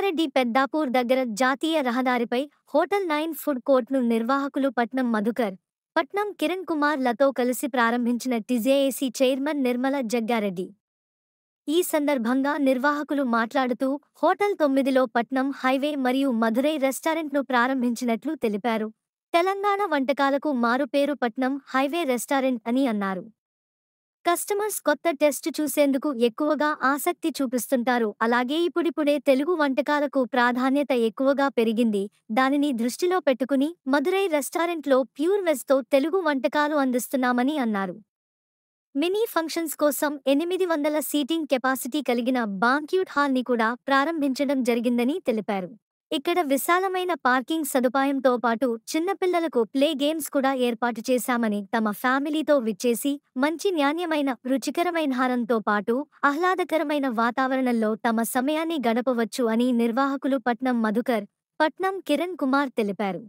సంగారెడ్డి పెద్దాపూర్ దగ్గర జాతీయ రహదారిపై హోటల్ 9 ఫుడ్ కోర్ట్ను నిర్వాహకులు పట్నం మధుకర్, పట్నం కిరణ్ కుమార్ లతో కలిసి ప్రారంభించిన టీజేఏసీ చైర్మన్ నిర్మల జగ్గారెడ్డి. ఈ సందర్భంగా నిర్వాహకులు మాట్లాడుతూ హోటల్ 9లో పట్నం హైవే మరియు మధురై రెస్టారెంట్ను ప్రారంభించినట్లు తెలిపారు. తెలంగాణ వంటకాలకు మారుపేరు పట్నం హైవే రెస్టారెంట్ అని అన్నారు. కస్టమర్స్ కొత్త టేస్ట్ చూసేందుకు ఎక్కువగా ఆసక్తి చూపిస్తుంటారు. అలాగే ఇప్పుడిప్పుడే తెలుగు వంటకాలకు ప్రాధాన్యత ఎక్కువగా పెరిగింది. దానిని దృష్టిలో పెట్టుకుని మధురై రెస్టారెంట్లో ప్యూర్ వెజ్తో తెలుగు వంటకాలు అందిస్తున్నామని అన్నారు. మినీ ఫంక్షన్స్ కోసం 800 సీటింగ్ కెపాసిటీ కలిగిన బాంక్యూట్ హాల్ని కూడా ప్రారంభించడం జరిగిందని తెలిపారు. ఇక్కడ విశాలమైన పార్కింగ్ సదుపాయంతో పాటు చిన్నపిల్లలకు ప్లే గేమ్స్ కూడా ఏర్పాటు చేశామని, తమ ఫ్యామిలీతో విచ్చేసి మంచి నాణ్యమైన రుచికరమైన ఆహారంతో పాటు ఆహ్లాదకరమైన వాతావరణంలో తమ సమయాన్ని గడపవచ్చు అని నిర్వాహకులు పట్నం మధుకర్, పట్నం కిరణ్ కుమార్ తెలిపారు.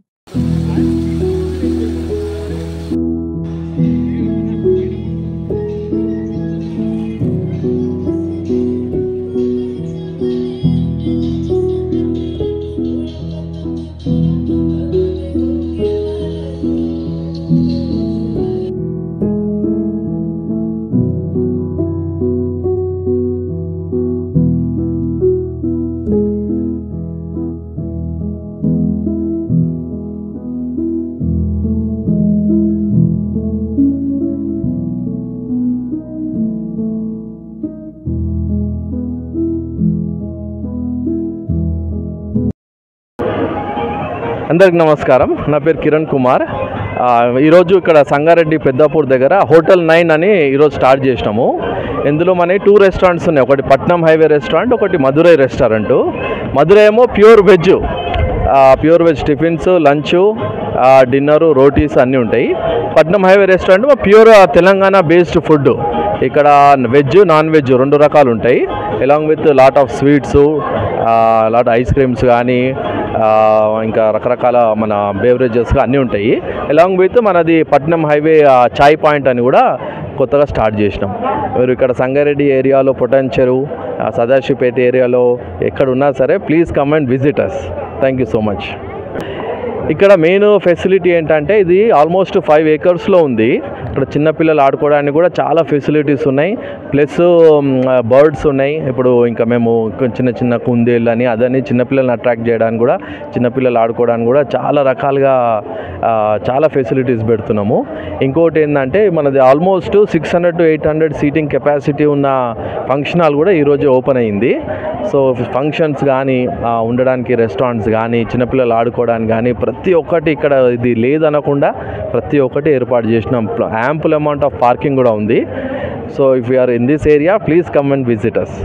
అందరికి నమస్కారం. నా పేరు కిరణ్ కుమార్. ఈరోజు ఇక్కడ సంగారెడ్డి పెద్దాపూర్ దగ్గర హోటల్ 9 అని ఈరోజు స్టార్ట్ చేసినాము. ఇందులో మన 2 రెస్టారెంట్స్ ఉన్నాయి. ఒకటి పట్నం హైవే రెస్టారెంట్, ఒకటి మధురై రెస్టారెంట్. మధురై ఏమో pure veg tiffins, lunch, dinner, rotis అన్నీ ఉంటాయి. పట్నం highway restaurant pure Telangana based food. ఇక్కడ వెజ్, నాన్ వెజ్ 2 రకాలు ఉంటాయి. Along with lot of sweets, lot ice creams కానీ ఇంకా రకరకాల మన బేవరేజెస్ అన్నీ ఉంటాయి. అలాంగ్ విత్ మనది పట్నం హైవే చాయ్ పాయింట్ అని కూడా కొత్తగా స్టార్ట్ చేసినాం. మీరు ఇక్కడ సంగారెడ్డి ఏరియాలో, పొటెన్చెరు, సదాశివపేట ఏరియాలో ఎక్కడున్నా సరే please come and visit us. Thank you so much. ఇక్కడ మెయిన్ ఫెసిలిటీ ఏంటంటే ఇది ఆల్మోస్ట్ 5 acresలో ఉంది. ఇక్కడ చిన్నపిల్లలు ఆడుకోవడానికి కూడా చాలా ఫెసిలిటీస్ ఉన్నాయి. ప్లస్ బర్డ్స్ ఉన్నాయి. ఇప్పుడు ఇంకా మేము చిన్న కుందేళ్ళు అని అదని చిన్నపిల్లల్ని అట్రాక్ట్ చేయడానికి కూడా, చిన్నపిల్లలు ఆడుకోవడానికి కూడా చాలా రకాలుగా చాలా ఫెసిలిటీస్ పెడుతున్నాము. ఇంకోటి ఏంటంటే మనది ఆల్మోస్ట్ 600 to 800 సీటింగ్ కెపాసిటీ ఉన్న ఫంక్షన్ హాల్ కూడా ఈరోజు ఓపెన్ అయ్యింది. సో ఫంక్షన్స్ కానీ, ఉండడానికి రెస్టారెంట్స్ కానీ, చిన్నపిల్లలు ఆడుకోవడానికి కానీ ప్రతి ఒక్కటి ఇక్కడ ఇది లేదనకుండా ప్రతి ఒక్కటి ఏర్పాటు చేసినాం. యాంపుల్ అమౌంట్ ఆఫ్ పార్కింగ్ కూడా ఉంది. So if you are in this area please come and visit us.